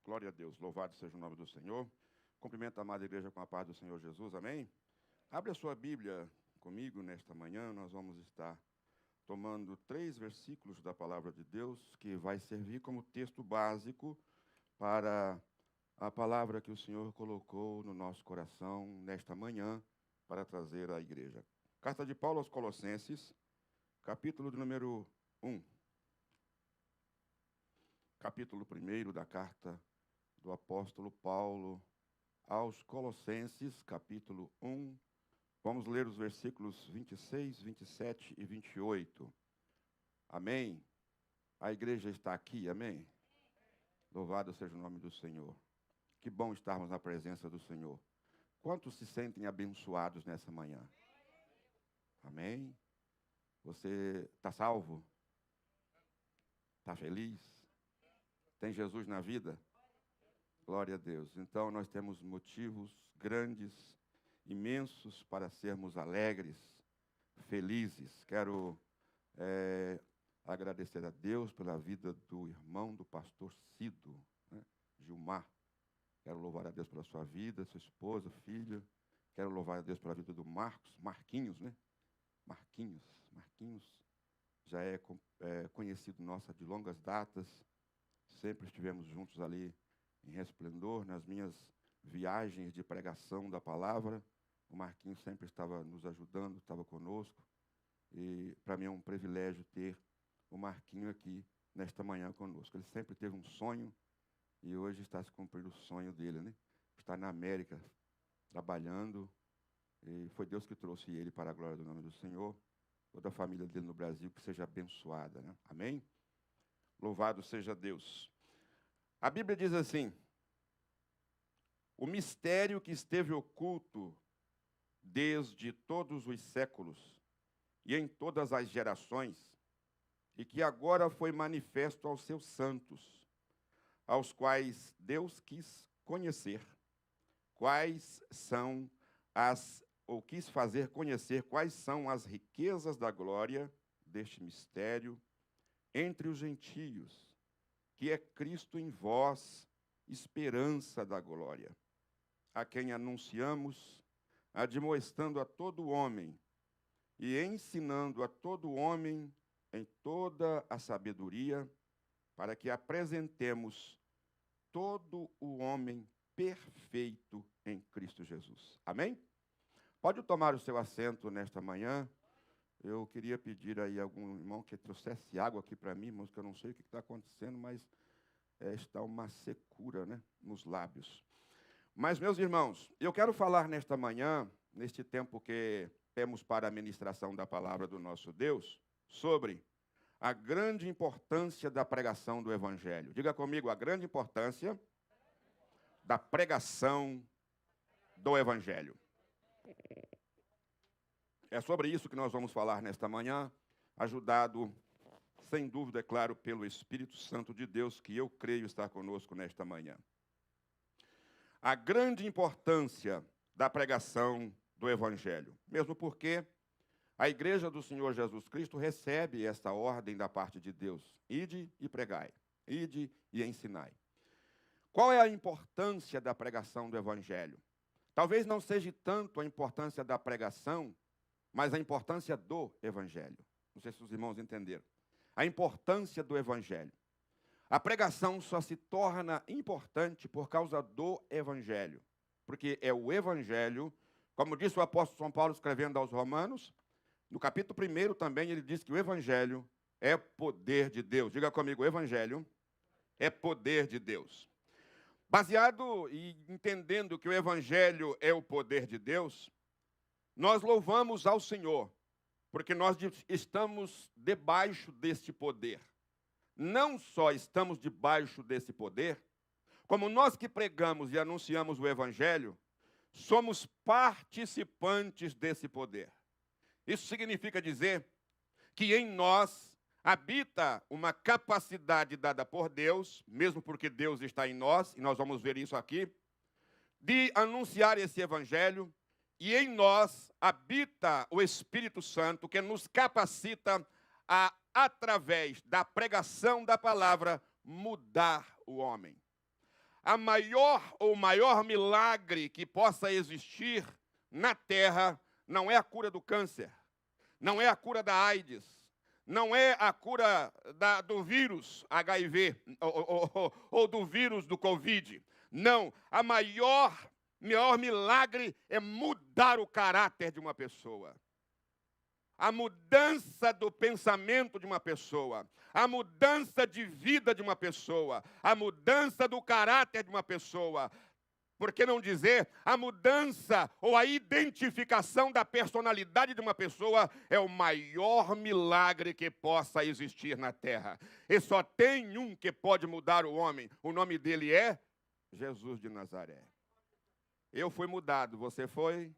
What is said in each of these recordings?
Glória a Deus, louvado seja o nome do Senhor. Cumprimento a amada igreja com a paz do Senhor Jesus, amém? Abre a sua Bíblia comigo nesta manhã, nós vamos estar tomando 3 versículos da palavra de Deus, que vai servir como texto básico para a palavra que o Senhor colocou no nosso coração nesta manhã para trazer à igreja. Carta de Paulo aos Colossenses, capítulo de número 1. Capítulo 1 da carta do apóstolo Paulo aos Colossenses, capítulo 1. Vamos ler os versículos 26, 27 e 28. Amém? A igreja está aqui, amém? Louvado seja o nome do Senhor. Que bom estarmos na presença do Senhor. Quantos se sentem abençoados nessa manhã? Amém? Você está salvo? Está feliz? Tem Jesus na vida? Glória a Deus. Então, nós temos motivos grandes, imensos para sermos alegres, felizes. Quero agradecer a Deus pela vida do irmão do pastor Cido, né? Gilmar. Quero louvar a Deus pela sua vida, sua esposa, filha. Quero louvar a Deus pela vida do Marquinhos, né? Marquinhos já é conhecido nosso de longas datas. Sempre estivemos juntos ali em Resplendor, nas minhas viagens de pregação da palavra. O Marquinhos sempre estava nos ajudando, estava conosco. E para mim é um privilégio ter o Marquinho aqui nesta manhã conosco. Ele sempre teve um sonho e hoje está se cumprindo o sonho dele, né? Está na América, trabalhando. E foi Deus que trouxe ele para a glória do nome do Senhor. Toda a família dele no Brasil que seja abençoada, né? Amém? Louvado seja Deus. A Bíblia diz assim: o mistério que esteve oculto desde todos os séculos e em todas as gerações, e que agora foi manifesto aos seus santos, aos quais Deus quis conhecer, quis fazer conhecer quais são as riquezas da glória deste mistério entre os gentios, que é Cristo em vós, esperança da glória, a quem anunciamos, admoestando a todo homem e ensinando a todo homem em toda a sabedoria, para que apresentemos todo o homem perfeito em Cristo Jesus. Amém? Pode tomar o seu assento nesta manhã. Eu queria pedir aí a algum irmão que trouxesse água aqui para mim, irmãos, que eu não sei o que está acontecendo, mas está uma secura, né, nos lábios. Mas, meus irmãos, eu quero falar nesta manhã, neste tempo que temos para a ministração da palavra do nosso Deus, sobre a grande importância da pregação do Evangelho. Diga comigo, a grande importância da pregação do Evangelho. É sobre isso que nós vamos falar nesta manhã, ajudado, sem dúvida, é claro, pelo Espírito Santo de Deus, que eu creio estar conosco nesta manhã. A grande importância da pregação do Evangelho, mesmo porque a igreja do Senhor Jesus Cristo recebe esta ordem da parte de Deus: ide e pregai, ide e ensinai. Qual é a importância da pregação do Evangelho? Talvez não seja tanto a importância da pregação, mas a importância do Evangelho. Não sei se os irmãos entenderam. A importância do Evangelho. A pregação só se torna importante por causa do Evangelho. Porque é o Evangelho, como disse o apóstolo São Paulo escrevendo aos Romanos, no capítulo 1 também ele diz que o Evangelho é poder de Deus. Diga comigo, o Evangelho é poder de Deus. Baseado e entendendo que o Evangelho é o poder de Deus, nós louvamos ao Senhor, porque nós estamos debaixo deste poder. Não só estamos debaixo desse poder, como nós que pregamos e anunciamos o Evangelho, somos participantes desse poder. Isso significa dizer que em nós habita uma capacidade dada por Deus, mesmo porque Deus está em nós, e nós vamos ver isso aqui, de anunciar esse Evangelho. E em nós habita o Espírito Santo, que nos capacita a, através da pregação da palavra, mudar o homem. o maior milagre que possa existir na terra não é a cura do câncer, não é a cura da AIDS, não é a cura do vírus HIV ou do vírus do Covid. Não, a maior milagre é mudar o caráter de uma pessoa. A mudança do pensamento de uma pessoa, a mudança de vida de uma pessoa, a mudança do caráter de uma pessoa. Por que não dizer, a mudança ou a identificação da personalidade de uma pessoa é o maior milagre que possa existir na terra. E só tem um que pode mudar o homem. O nome dele é Jesus de Nazaré. Eu fui mudado, você foi?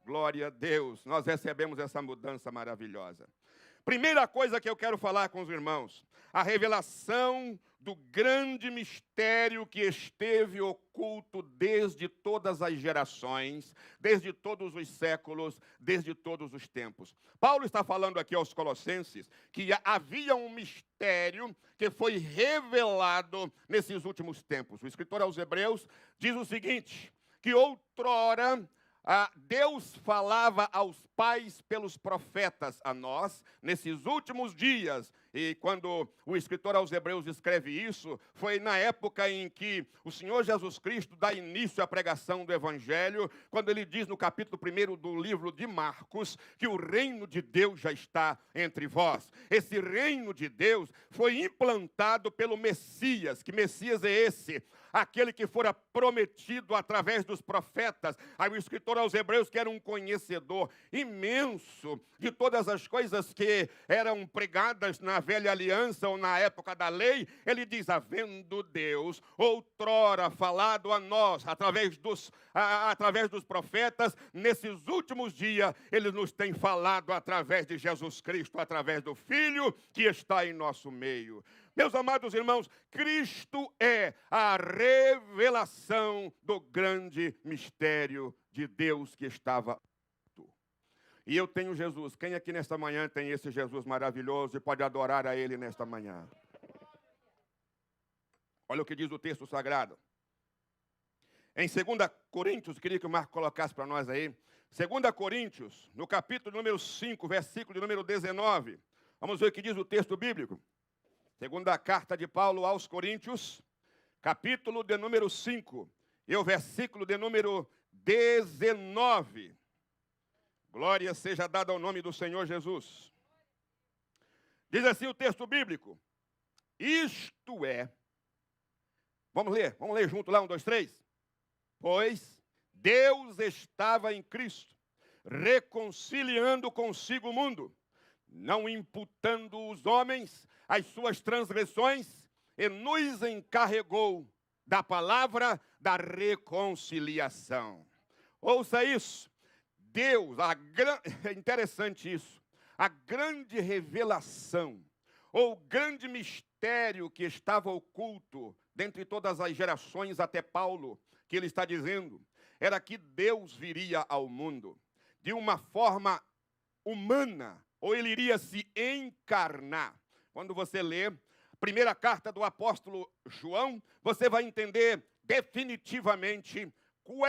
Glória a Deus, nós recebemos essa mudança maravilhosa. Primeira coisa que eu quero falar com os irmãos, a revelação do grande mistério que esteve oculto desde todas as gerações, desde todos os séculos, desde todos os tempos. Paulo está falando aqui aos Colossenses que havia um mistério que foi revelado nesses últimos tempos. O escritor aos Hebreus diz o seguinte, que outrora Deus falava aos pais pelos profetas a nós, nesses últimos dias. E quando o escritor aos Hebreus escreve isso, foi na época em que o Senhor Jesus Cristo dá início à pregação do Evangelho, quando ele diz no capítulo 1 do livro de Marcos, que o reino de Deus já está entre vós. Esse reino de Deus foi implantado pelo Messias. Que Messias é esse? Aquele que fora prometido através dos profetas. Aí o escritor aos Hebreus, que era um conhecedor imenso de todas as coisas que eram pregadas na velha aliança ou na época da lei, ele diz, havendo Deus outrora falado a nós, através dos profetas, nesses últimos dias, ele nos tem falado através de Jesus Cristo, através do Filho que está em nosso meio. Meus amados irmãos, Cristo é a revelação do grande mistério de Deus que estava. E eu tenho Jesus. Quem aqui nesta manhã tem esse Jesus maravilhoso e pode adorar a Ele nesta manhã? Olha o que diz o texto sagrado. Em 2 Coríntios, queria que o Marco colocasse para nós aí. 2 Coríntios, no capítulo número 5, versículo de número 19. Vamos ver o que diz o texto bíblico. Segunda carta de Paulo aos Coríntios, capítulo de número 5, e o versículo de número 19. Glória seja dada ao nome do Senhor Jesus. Diz assim o texto bíblico. Isto é, vamos ler junto lá, 1, 2, 3. Pois Deus estava em Cristo, reconciliando consigo o mundo, não imputando os homens as suas transgressões, e nos encarregou da palavra da reconciliação. Ouça isso. Deus, é interessante isso, a grande revelação, ou o grande mistério que estava oculto dentre todas as gerações até Paulo, que ele está dizendo, era que Deus viria ao mundo de uma forma humana, ou ele iria se encarnar. Quando você lê a primeira carta do apóstolo João, você vai entender definitivamente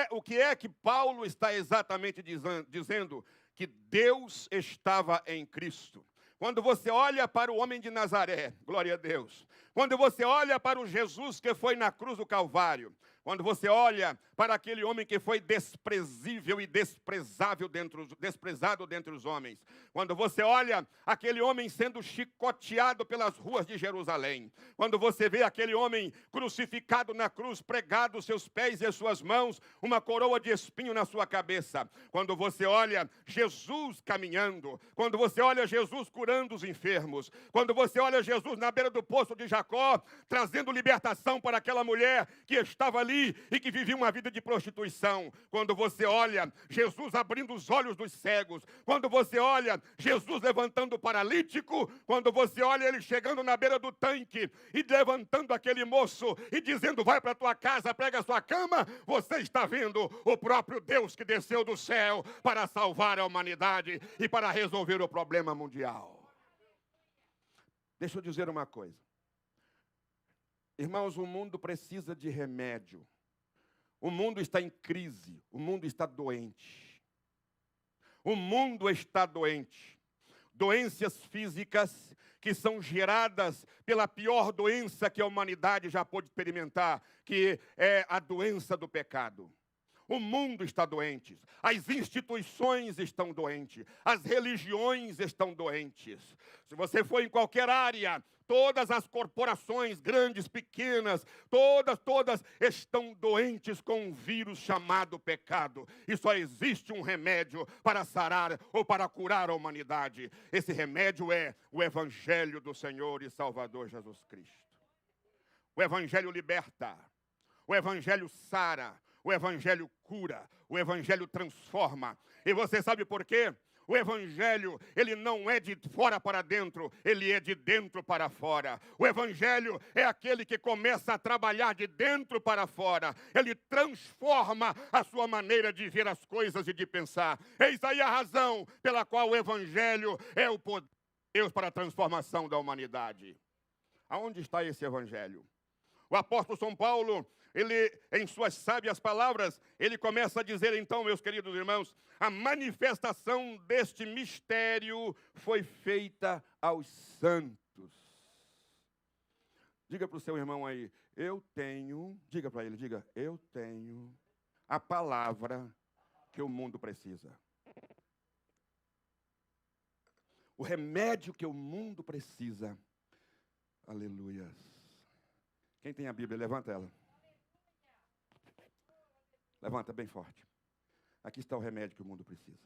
o que é que Paulo está exatamente dizendo? Que Deus estava em Cristo. Quando você olha para o homem de Nazaré, glória a Deus. Quando você olha para o Jesus que foi na cruz do Calvário. Quando você olha para aquele homem que foi desprezível e desprezado dentre os homens. Quando você olha aquele homem sendo chicoteado pelas ruas de Jerusalém. Quando você vê aquele homem crucificado na cruz, pregado os seus pés e as suas mãos, uma coroa de espinho na sua cabeça. Quando você olha Jesus caminhando. Quando você olha Jesus curando os enfermos. Quando você olha Jesus na beira do poço de Jacó, trazendo libertação para aquela mulher que estava ali e que vivia uma vida de prostituição. Quando você olha Jesus abrindo os olhos dos cegos, quando você olha Jesus levantando o paralítico, quando você olha ele chegando na beira do tanque e levantando aquele moço e dizendo, vai para a tua casa, prega a sua cama, você está vendo o próprio Deus que desceu do céu para salvar a humanidade e para resolver o problema mundial. Deixa eu dizer uma coisa. Irmãos, o mundo precisa de remédio. O mundo está em crise, o mundo está doente. O mundo está doente. Doenças físicas que são geradas pela pior doença que a humanidade já pôde experimentar, que é a doença do pecado. O mundo está doente, as instituições estão doentes, as religiões estão doentes. Se você for em qualquer área, todas as corporações, grandes, pequenas, todas estão doentes com um vírus chamado pecado. E só existe um remédio para sarar ou para curar a humanidade. Esse remédio é o Evangelho do Senhor e Salvador Jesus Cristo. O Evangelho liberta, o Evangelho sara, o Evangelho cura, o Evangelho transforma. E você sabe por quê? O Evangelho, ele não é de fora para dentro, ele é de dentro para fora. O Evangelho é aquele que começa a trabalhar de dentro para fora. Ele transforma a sua maneira de ver as coisas e de pensar. Eis aí a razão pela qual o Evangelho é o poder de Deus para a transformação da humanidade. Aonde está esse Evangelho? O apóstolo São Paulo, ele, em suas sábias palavras, ele começa a dizer, então, meus queridos irmãos, a manifestação deste mistério foi feita aos santos. Diga para o seu irmão aí, diga para ele, eu tenho a palavra que o mundo precisa. O remédio que o mundo precisa. Aleluia. Quem tem a Bíblia, levanta ela. Levanta bem forte. Aqui está o remédio que o mundo precisa.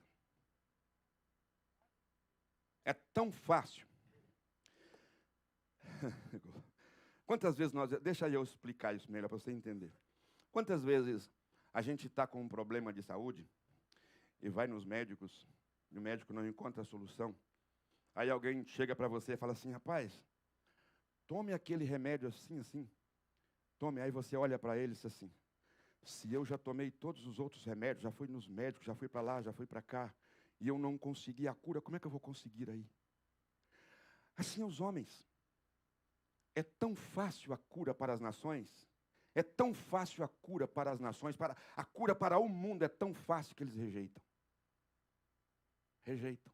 É tão fácil. Quantas vezes deixa eu explicar isso melhor para você entender. Quantas vezes a gente está com um problema de saúde e vai nos médicos, e o médico não encontra a solução. Aí alguém chega para você e fala assim, rapaz, tome aquele remédio assim. Tome, aí você olha para ele e diz assim, se eu já tomei todos os outros remédios, já fui nos médicos, já fui para lá, já fui para cá, e eu não consegui a cura, como é que eu vou conseguir aí? Assim os homens. É tão fácil a cura para as nações, é tão fácil a cura para as nações, a cura para o mundo é tão fácil que eles rejeitam. Rejeitam.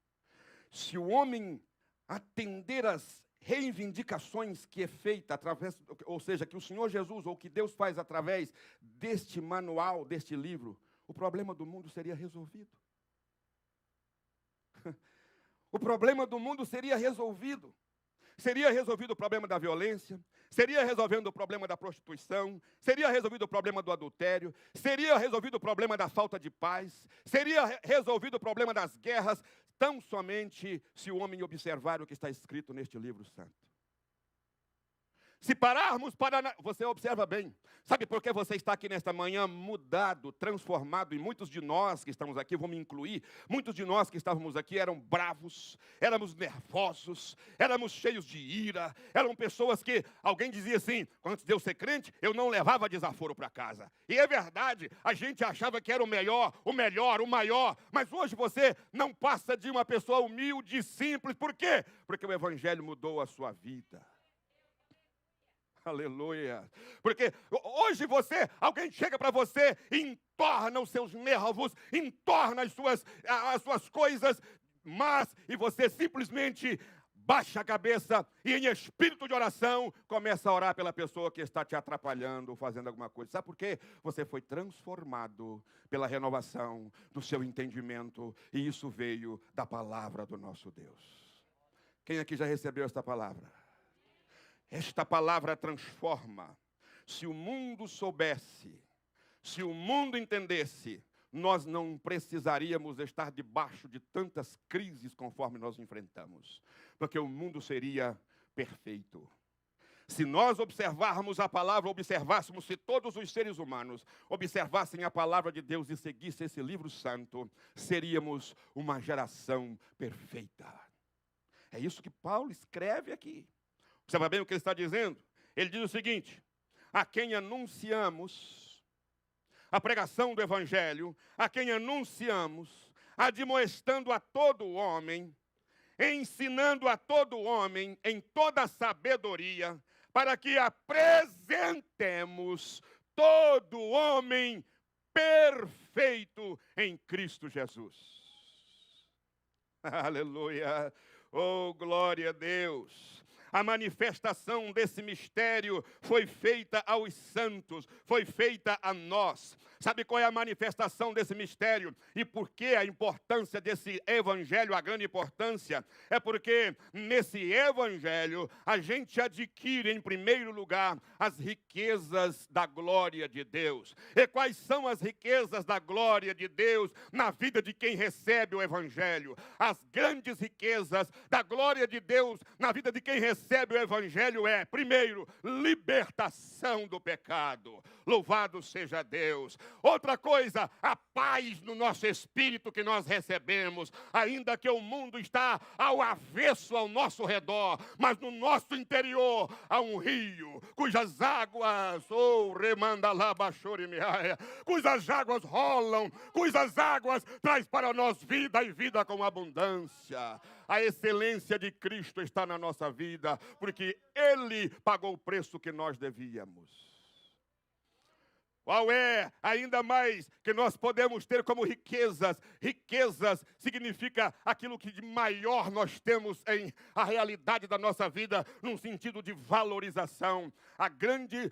Se o homem atender às reivindicações que é feita através, ou seja, que o Senhor Jesus, ou que Deus faz através deste manual, deste livro, o problema do mundo seria resolvido. O problema do mundo seria resolvido. Seria resolvido o problema da violência, seria resolvido o problema da prostituição, seria resolvido o problema do adultério, seria resolvido o problema da falta de paz, seria resolvido o problema das guerras, tão somente se o homem observar o que está escrito neste livro santo. Se pararmos para... Você observa bem. Sabe por que você está aqui nesta manhã mudado, transformado? E muitos de nós que estamos aqui, vou me incluir, muitos de nós que estávamos aqui eram bravos, éramos nervosos, éramos cheios de ira, eram pessoas que alguém dizia assim, antes de eu ser crente, eu não levava desaforo para casa. E é verdade, a gente achava que era o melhor, o maior, mas hoje você não passa de uma pessoa humilde e simples. Por quê? Porque o Evangelho mudou a sua vida. Aleluia. Porque hoje alguém chega para você e entorna os seus nervos, entorna as suas coisas, e você simplesmente baixa a cabeça e em espírito de oração começa a orar pela pessoa que está te atrapalhando ou fazendo alguma coisa. Sabe por quê? Você foi transformado pela renovação do seu entendimento e isso veio da palavra do nosso Deus. Quem aqui já recebeu esta palavra? Esta palavra transforma. Se o mundo soubesse, se o mundo entendesse, nós não precisaríamos estar debaixo de tantas crises conforme nós enfrentamos, porque o mundo seria perfeito. Se nós observarmos a palavra, observássemos, se todos os seres humanos observassem a palavra de Deus e seguissem esse livro santo, seríamos uma geração perfeita. É isso que Paulo escreve aqui. Observa bem o que ele está dizendo? Ele diz o seguinte, a quem anunciamos a pregação do Evangelho, a quem anunciamos, admoestando a todo homem, ensinando a todo homem em toda a sabedoria, para que apresentemos todo homem perfeito em Cristo Jesus. Aleluia! Oh, glória a Deus! A manifestação desse mistério foi feita aos santos, foi feita a nós. Sabe qual é a manifestação desse mistério? E por que a importância desse evangelho, a grande importância? É porque nesse evangelho a gente adquire em primeiro lugar as riquezas da glória de Deus. E quais são as riquezas da glória de Deus na vida de quem recebe o evangelho? As grandes riquezas da glória de Deus na vida de quem recebe o evangelho é, primeiro, libertação do pecado. Louvado seja Deus. Outra coisa, a paz no nosso espírito que nós recebemos, ainda que o mundo está ao avesso ao nosso redor, mas no nosso interior há um rio, cujas águas, cujas águas rolam, cujas águas traz para nós vida e vida com abundância. A excelência de Cristo está na nossa vida, porque Ele pagou o preço que nós devíamos. Qual é ainda mais que nós podemos ter como riquezas? Riquezas significa aquilo que de maior nós temos em a realidade da nossa vida, num sentido de valorização. A grande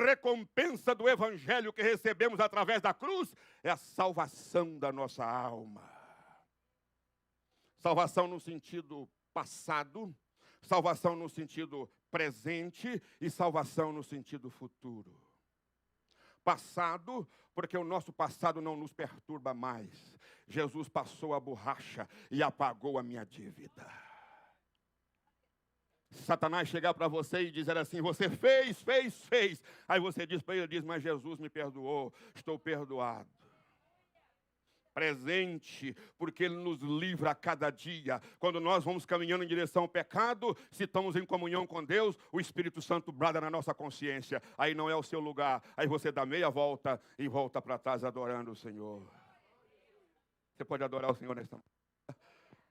recompensa do evangelho que recebemos através da cruz é a salvação da nossa alma. Salvação no sentido passado, salvação no sentido presente e salvação no sentido futuro. Passado, porque o nosso passado não nos perturba mais. Jesus passou a borracha e apagou a minha dívida. Satanás chegar para você e dizer assim, você fez. Aí você diz para ele, mas Jesus me perdoou, estou perdoado. Presente, porque Ele nos livra a cada dia. Quando nós vamos caminhando em direção ao pecado, se estamos em comunhão com Deus, o Espírito Santo brada na nossa consciência. Aí não é o seu lugar. Aí você dá meia volta e volta para trás adorando o Senhor. Você pode adorar o Senhor nesta manhã?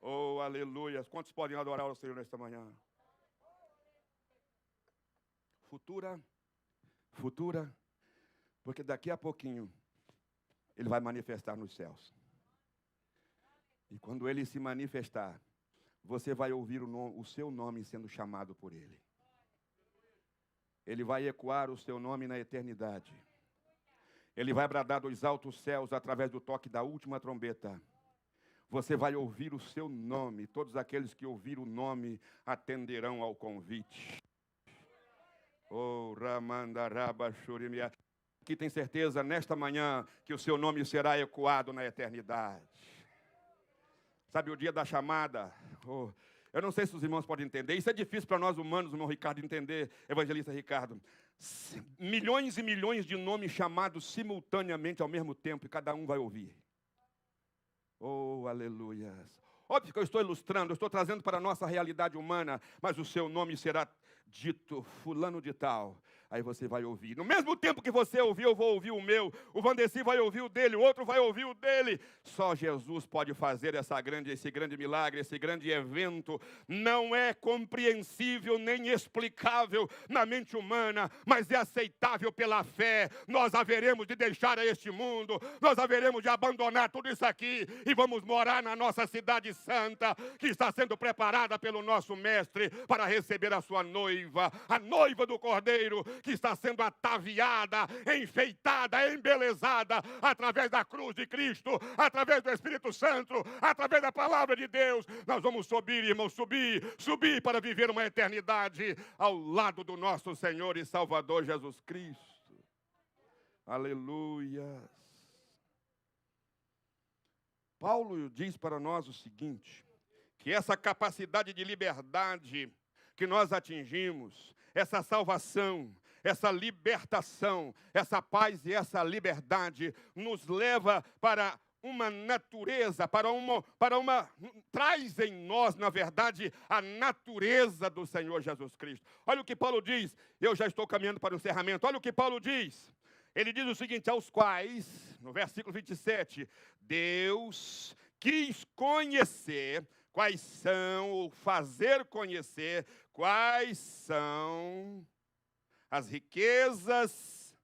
Oh, aleluia. Quantos podem adorar o Senhor nesta manhã? Futura, porque daqui a pouquinho Ele vai manifestar nos céus. E quando Ele se manifestar, você vai ouvir o seu nome sendo chamado por Ele. Ele vai ecoar o seu nome na eternidade. Ele vai bradar dos altos céus através do toque da última trombeta. Você vai ouvir o seu nome. Todos aqueles que ouviram o nome atenderão ao convite. Oh, Ramandaraba Shurimia. Que tem certeza nesta manhã que o seu nome será ecoado na eternidade. Sabe o dia da chamada? Oh, eu não sei se os irmãos podem entender. Isso é difícil para nós humanos, irmão Ricardo, entender, evangelista Ricardo. Milhões e milhões de nomes chamados simultaneamente ao mesmo tempo e cada um vai ouvir. Oh, aleluias. Óbvio que eu estou ilustrando, eu estou trazendo para a nossa realidade humana, mas o seu nome será dito, fulano de tal. Aí você vai ouvir. No mesmo tempo que você ouvir, eu vou ouvir o meu. O Vandeci vai ouvir o dele, o outro vai ouvir o dele. Só Jesus pode fazer esse grande milagre, esse grande evento. Não é compreensível nem explicável na mente humana, mas é aceitável pela fé. Nós haveremos de deixar este mundo, nós haveremos de abandonar tudo isso aqui e vamos morar na nossa cidade santa, que está sendo preparada pelo nosso mestre para receber a sua noiva, a noiva do Cordeiro, que está sendo ataviada, enfeitada, embelezada através da cruz de Cristo, através do Espírito Santo, através da palavra de Deus. Nós vamos subir, irmãos, subir para viver uma eternidade ao lado do nosso Senhor e Salvador Jesus Cristo. Aleluia. Paulo diz para nós o seguinte, que essa capacidade de liberdade que nós atingimos, essa salvação, essa libertação, essa paz e essa liberdade nos leva para uma natureza, traz em nós, na verdade, a natureza do Senhor Jesus Cristo. Olha o que Paulo diz, eu já estou caminhando para o encerramento, olha o que Paulo diz. Ele diz o seguinte, aos quais, no versículo 27, Deus quis conhecer quais são, ou fazer conhecer, quais são as riquezas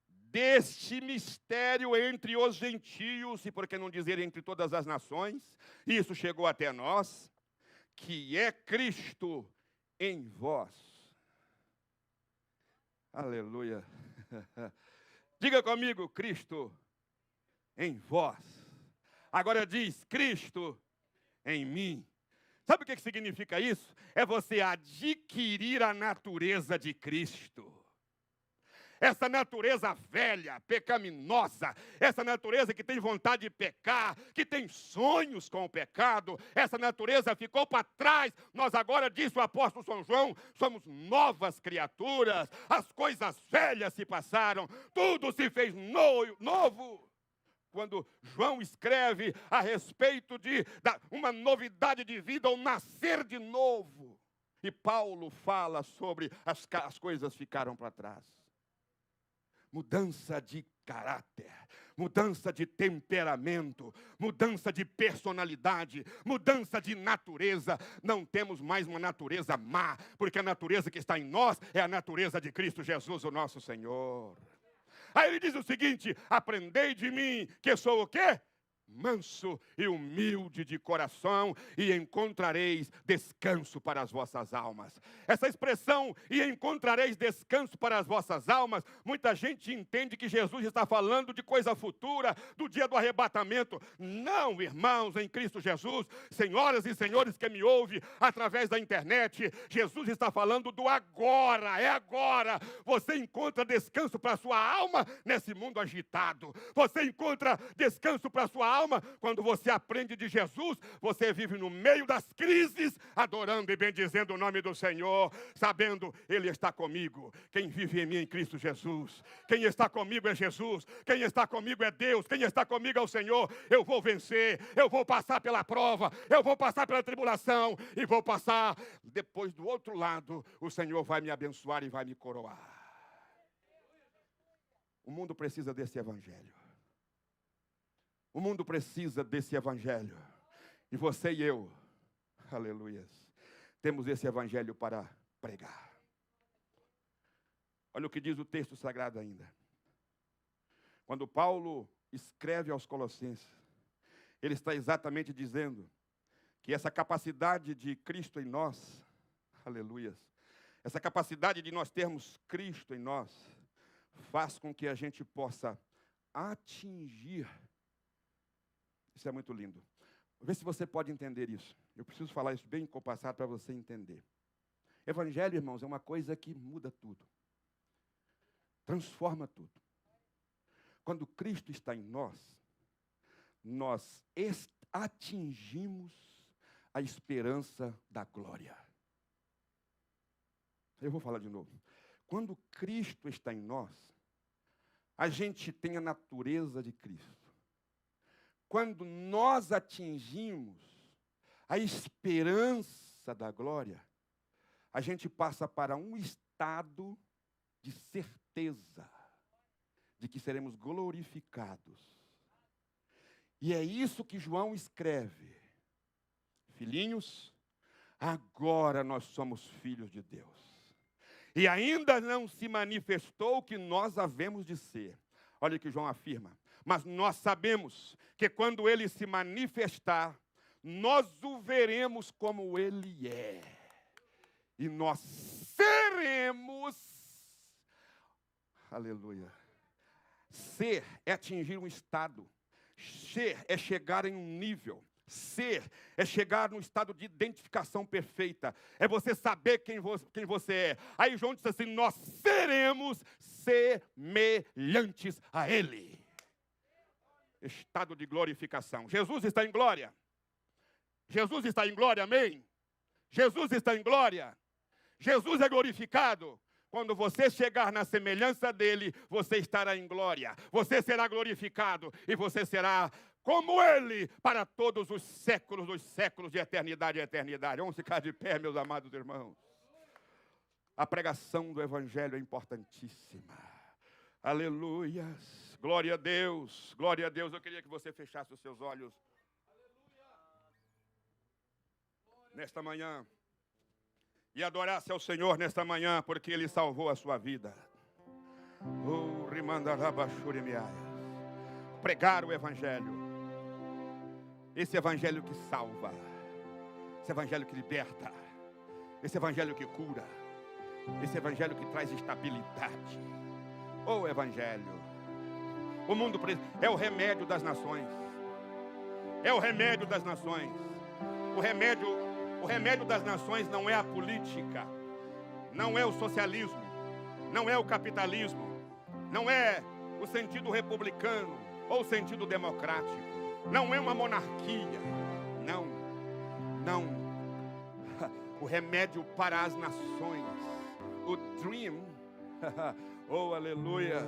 deste mistério entre os gentios, e por que não dizer entre todas as nações, isso chegou até nós, que é Cristo em vós. Aleluia. Diga comigo, Cristo em vós. Agora diz, Cristo em mim. Sabe o que significa isso? É você adquirir a natureza de Cristo. Essa natureza velha, pecaminosa, essa natureza que tem vontade de pecar, que tem sonhos com o pecado, essa natureza ficou para trás. Nós agora, diz o apóstolo São João, somos novas criaturas, as coisas velhas se passaram, tudo se fez novo. Quando João escreve a respeito de uma novidade de vida, ou nascer de novo. E Paulo fala sobre as coisas ficaram para trás. Mudança de caráter, mudança de temperamento, mudança de personalidade, mudança de natureza. Não temos mais uma natureza má, porque a natureza que está em nós é a natureza de Cristo Jesus, o nosso Senhor. Aí ele diz o seguinte: aprendei de mim, que sou o quê? Manso e humilde de coração, e encontrareis descanso para as vossas almas. Essa expressão, e encontrareis descanso para as vossas almas, muita gente entende que Jesus está falando de coisa futura, do dia do arrebatamento. Não, irmãos, em Cristo Jesus, senhoras e senhores que me ouvem através da internet, Jesus está falando do agora, é agora. Você encontra descanso para a sua alma nesse mundo agitado. Você encontra descanso para a sua alma quando você aprende de Jesus. Você vive no meio das crises, adorando e bendizendo o nome do Senhor, sabendo, Ele está comigo. Quem vive em mim em Cristo Jesus, quem está comigo é Jesus, quem está comigo é Deus, quem está comigo é o Senhor. Eu vou vencer, eu vou passar pela prova, eu vou passar pela tribulação, e vou passar, depois do outro lado, o Senhor vai me abençoar e vai me coroar. O mundo precisa desse evangelho. O mundo precisa desse evangelho. E você e eu, aleluias, temos esse evangelho para pregar. Olha o que diz o texto sagrado ainda. Quando Paulo escreve aos Colossenses, ele está exatamente dizendo que essa capacidade de Cristo em nós, aleluias, essa capacidade de nós termos Cristo em nós, faz com que a gente possa atingir. Isso é muito lindo. Vê se você pode entender isso. Eu preciso falar isso bem compassado para você entender. Evangelho, irmãos, é uma coisa que muda tudo. Transforma tudo. Quando Cristo está em nós, nós atingimos a esperança da glória. Eu vou falar de novo. Quando Cristo está em nós, a gente tem a natureza de Cristo. Quando nós atingimos a esperança da glória, a gente passa para um estado de certeza de que seremos glorificados. E é isso que João escreve. Filhinhos, agora nós somos filhos de Deus. E ainda não se manifestou o que nós havemos de ser. Olha o que João afirma. Mas nós sabemos que quando ele se manifestar, nós o veremos como ele é. E nós seremos, aleluia. Ser é atingir um estado. Ser é chegar em um nível. Ser é chegar num estado de identificação perfeita. É você saber quem você é. Aí João diz assim, nós seremos semelhantes a ele. Estado de glorificação. Jesus está em glória. Jesus está em glória, amém? Jesus está em glória. Jesus é glorificado. Quando você chegar na semelhança dele, você estará em glória. Você será glorificado e você será como ele para todos os séculos dos séculos, de eternidade a eternidade. Vamos ficar de pé, meus amados irmãos. A pregação do evangelho é importantíssima. Aleluias. Glória a Deus. Glória a Deus. Eu queria que você fechasse os seus olhos. nesta manhã e adorasse ao Senhor nesta manhã, porque Ele salvou a sua vida. Pregar o Evangelho, esse Evangelho que salva, esse Evangelho que liberta, esse Evangelho que cura, esse Evangelho que traz estabilidade. O Evangelho, o mundo é o remédio das nações, é o remédio das nações. O remédio das nações não é a política, não é o socialismo, não é o capitalismo, não é o sentido republicano ou o sentido democrático, não é uma monarquia, não. O remédio para as nações, o dream, oh aleluia,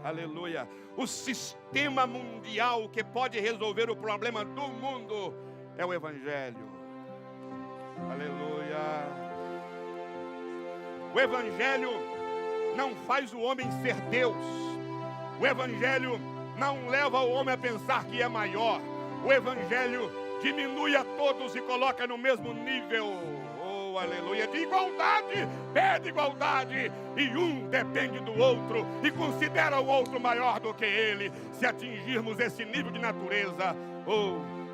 aleluia, o sistema mundial que pode resolver o problema do mundo é o Evangelho. Aleluia. O Evangelho não faz o homem ser Deus. O Evangelho não leva o homem a pensar que é maior. O Evangelho diminui a todos e coloca no mesmo nível. Oh, aleluia. De igualdade, pede igualdade. E um depende do outro e considera o outro maior do que ele. Se atingirmos esse nível de natureza,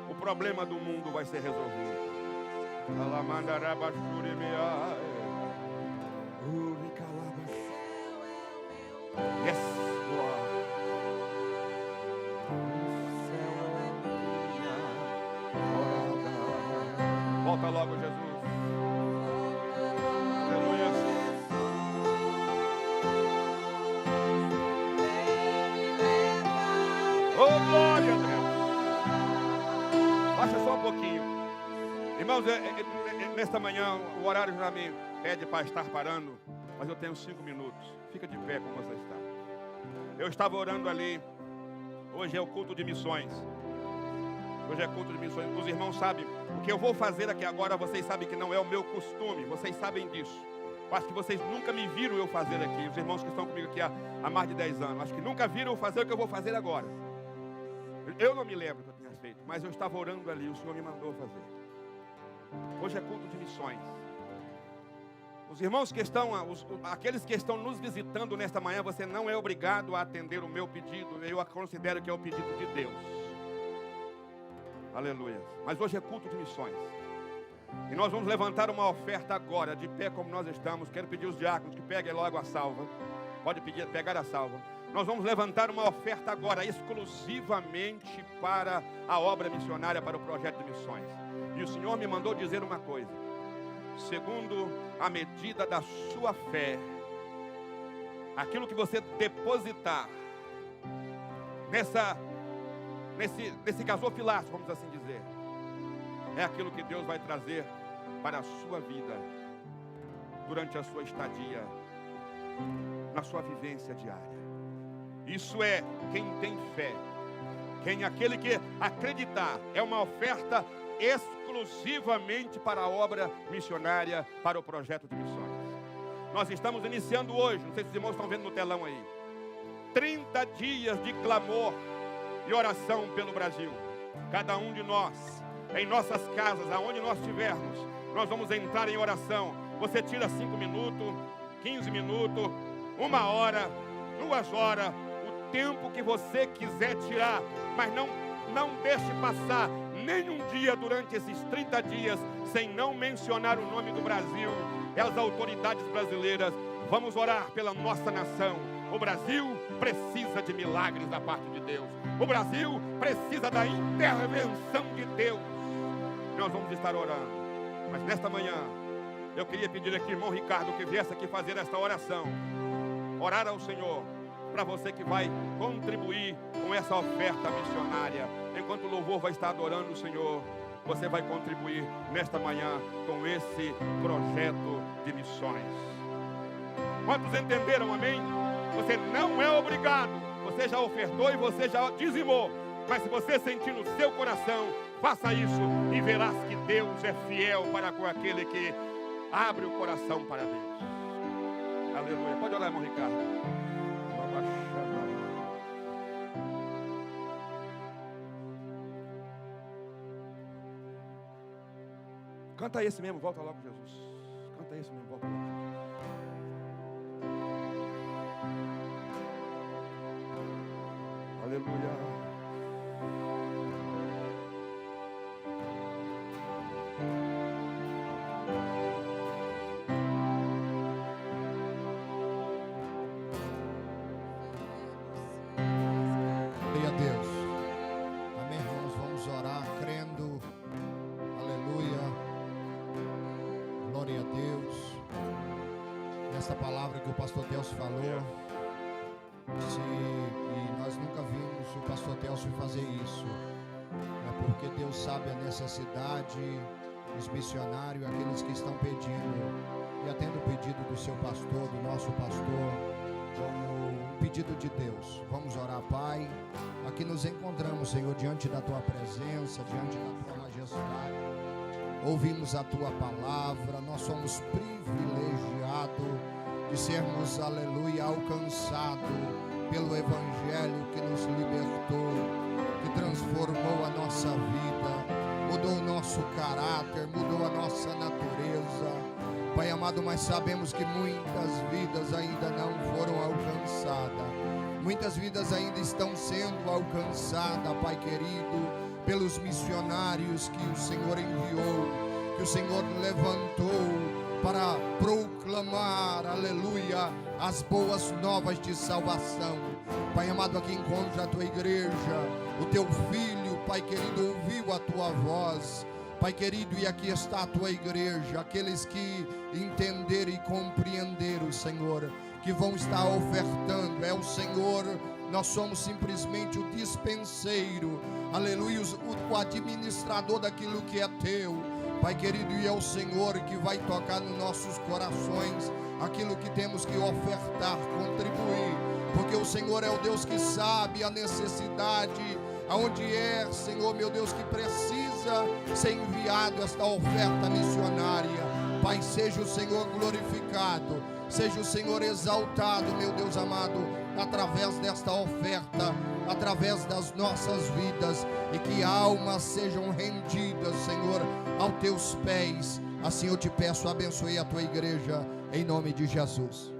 o problema do mundo vai ser resolvido. Yes, Lord. Volta logo, Jesus. Aleluia. Oh, glória a Deus. Baixa só um pouquinho. Irmãos, nesta manhã o horário já me pede para estar parando, mas eu tenho 5 minutos. Fica de pé como você está. Eu estava orando ali. Hoje é o culto de missões. Hoje é culto de missões. Os irmãos sabem. O que eu vou fazer aqui agora, vocês sabem que não é o meu costume. Vocês sabem disso. Eu acho que vocês nunca me viram eu fazer aqui. Os irmãos que estão comigo aqui há mais de 10 anos. Acho que nunca viram eu fazer o que eu vou fazer agora. Eu não me lembro que eu tinha feito. Mas eu estava orando ali. O Senhor me mandou fazer. Hoje é culto de missões. Os irmãos que estão, aqueles que estão nos visitando nesta manhã, você não é obrigado a atender o meu pedido. Eu considero que é o pedido de Deus. Aleluia. Mas hoje é culto de missões. E nós vamos levantar uma oferta agora, de pé como nós estamos. Quero pedir os diáconos que peguem logo a salva. Pode pegar a salva. Nós vamos levantar uma oferta agora, exclusivamente para a obra missionária, para o projeto de missões. E o Senhor me mandou dizer uma coisa. Segundo a medida da sua fé, aquilo que você depositar nesse gasofilaço, vamos assim dizer, é aquilo que Deus vai trazer para a sua vida durante a sua estadia, na sua vivência diária. Isso é quem tem fé, aquele que acreditar. É uma oferta exclusivamente para a obra missionária, para o projeto de missões. Nós estamos iniciando hoje, não sei se os irmãos estão vendo no telão aí, 30 dias de clamor e oração pelo Brasil. Cada um de nós, em nossas casas, aonde nós estivermos, nós vamos entrar em oração. Você tira 5 minutos, 15 minutos, 1 hora, 2 horas, o tempo que você quiser tirar, mas não deixe passar nenhum dia durante esses 30 dias sem não mencionar o nome do Brasil e as autoridades brasileiras. Vamos orar pela nossa nação. O Brasil precisa de milagres da parte de Deus. O Brasil precisa da intervenção de Deus. Nós vamos estar orando. Mas nesta manhã, eu queria pedir aqui, irmão Ricardo, que viesse aqui fazer esta oração. Orar ao Senhor, para você que vai contribuir com essa oferta missionária. Enquanto o louvor vai estar adorando o Senhor, você vai contribuir nesta manhã com esse projeto de missões. Quantos entenderam, amém? Você não é obrigado. Você já ofertou e você já dizimou. Mas se você sentir no seu coração, faça isso e verás que Deus é fiel para com aquele que abre o coração para Deus. Aleluia. Pode orar, irmão Ricardo. Canta esse mesmo, volta logo, Jesus. Canta esse mesmo, volta logo. Aleluia. Essa palavra que o pastor Telso falou, e nós nunca vimos o pastor Telso fazer isso, é porque Deus sabe a necessidade, os missionários, aqueles que estão pedindo, e atendo o pedido do seu pastor, do nosso pastor, como um pedido de Deus. Vamos orar, Pai. Aqui nos encontramos, Senhor, diante da tua presença, diante da tua majestade. Ouvimos a tua palavra, nós somos privilegiados de sermos, aleluia, alcançados pelo Evangelho que nos libertou, que transformou a nossa vida, mudou o nosso caráter, mudou a nossa natureza. Pai amado, mas sabemos que muitas vidas ainda não foram alcançadas, muitas vidas ainda estão sendo alcançadas, Pai querido, pelos missionários que o Senhor enviou, que o Senhor levantou para proclamar, aleluia, as boas novas de salvação. Pai amado, aqui encontra a tua igreja, o teu filho, Pai querido, ouviu a tua voz, Pai querido, e aqui está a tua igreja, aqueles que entenderam e compreenderam, Senhor, que vão estar ofertando, é o Senhor. Nós somos simplesmente o dispenseiro, aleluia, o administrador daquilo que é teu, Pai querido, e é o Senhor que vai tocar nos nossos corações aquilo que temos que ofertar, contribuir, porque o Senhor é o Deus que sabe a necessidade, aonde é, Senhor, meu Deus, que precisa ser enviado esta oferta missionária. Pai, seja o Senhor glorificado, seja o Senhor exaltado, meu Deus amado, através desta oferta, através das nossas vidas, e que almas sejam rendidas, Senhor, aos teus pés. Assim eu te peço, abençoe a tua igreja, em nome de Jesus.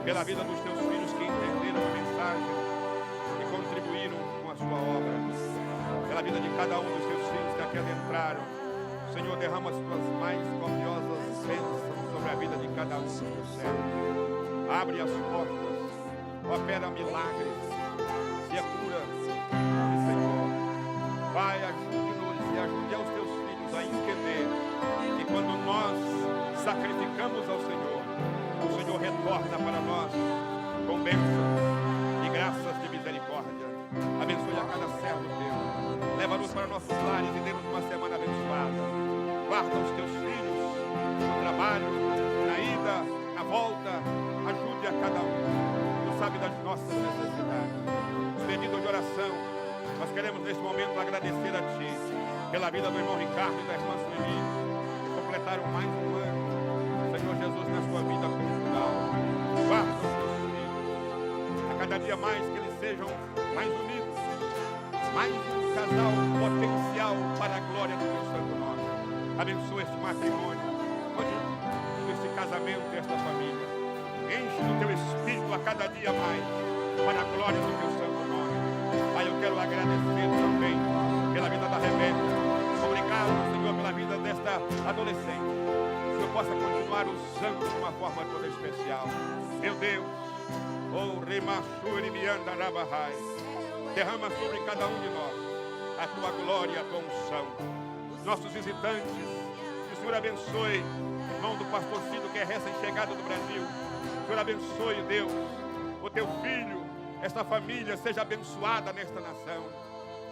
Pela vida dos teus filhos que entenderam a mensagem e contribuíram com a sua obra, pela vida de cada um dos teus filhos que aqui adentraram, Senhor, derrama as tuas mais copiosas bênçãos sobre a vida de cada um dos teus servos. Abre as portas, opera milagres, se é cura, Senhor. Pai, ajude-nos e ajude aos teus filhos a entender que quando nós sacrificamos ao Senhor, o Senhor retorna para nós com bênçãos e graças de misericórdia. Abençoe a cada servo teu. Leva-nos para nossos lares e dê-nos uma semana abençoada. Guarda os teus filhos no trabalho, na ida, na volta. Ajude a cada um. Tu sabe das nossas necessidades. Pedido de oração, nós queremos nesse momento agradecer a Ti pela vida do irmão Ricardo e da irmã Sueli, que completaram mais um ano, Senhor Jesus, na sua vida conjugal. Guarda os teus filhos, a cada dia mais que eles sejam mais unidos, mais um casal potencial para a glória do Teu santo nome. Abençoa este matrimônio, continua este casamento e esta família. Enche do Teu Espírito a cada dia mais, para a glória do Teu santo nome. Pai, eu quero agradecer também pela vida da Rebeca. Obrigado, Senhor, pela vida desta adolescente. Que o Senhor possa continuar usando de uma forma toda especial. Meu Deus, derrama sobre cada um de nós a Tua glória e a Tua unção. Nossos visitantes, que o Senhor abençoe, irmão do pastor Cido, que é recém-chegado do Brasil. O Senhor abençoe, Deus, o Teu filho, esta família seja abençoada nesta nação.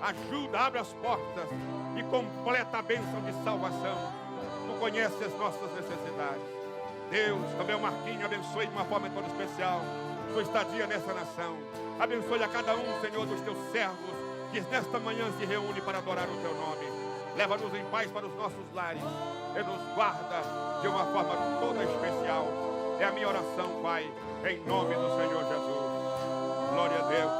Ajuda, abre as portas e completa a bênção de salvação. Tu conheces as nossas necessidades. Deus, também o Marquinhos, abençoe de uma forma toda especial sua estadia nessa nação. Abençoe a cada um, Senhor, dos Teus servos que nesta manhã se reúne para adorar o Teu nome. Leva-nos em paz para os nossos lares e nos guarda de uma forma toda especial. É a minha oração, Pai, em nome do Senhor Jesus. Glória a Deus.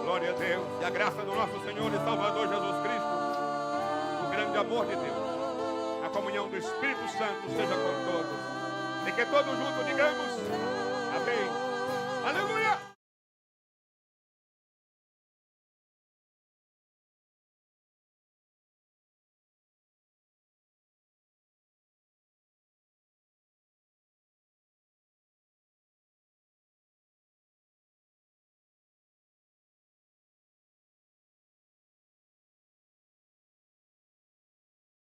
Glória a Deus. E a graça do nosso Senhor e Salvador Jesus Cristo, o grande amor de Deus, a comunhão do Espírito Santo seja com todos. E que todos juntos digamos amém. Aleluia.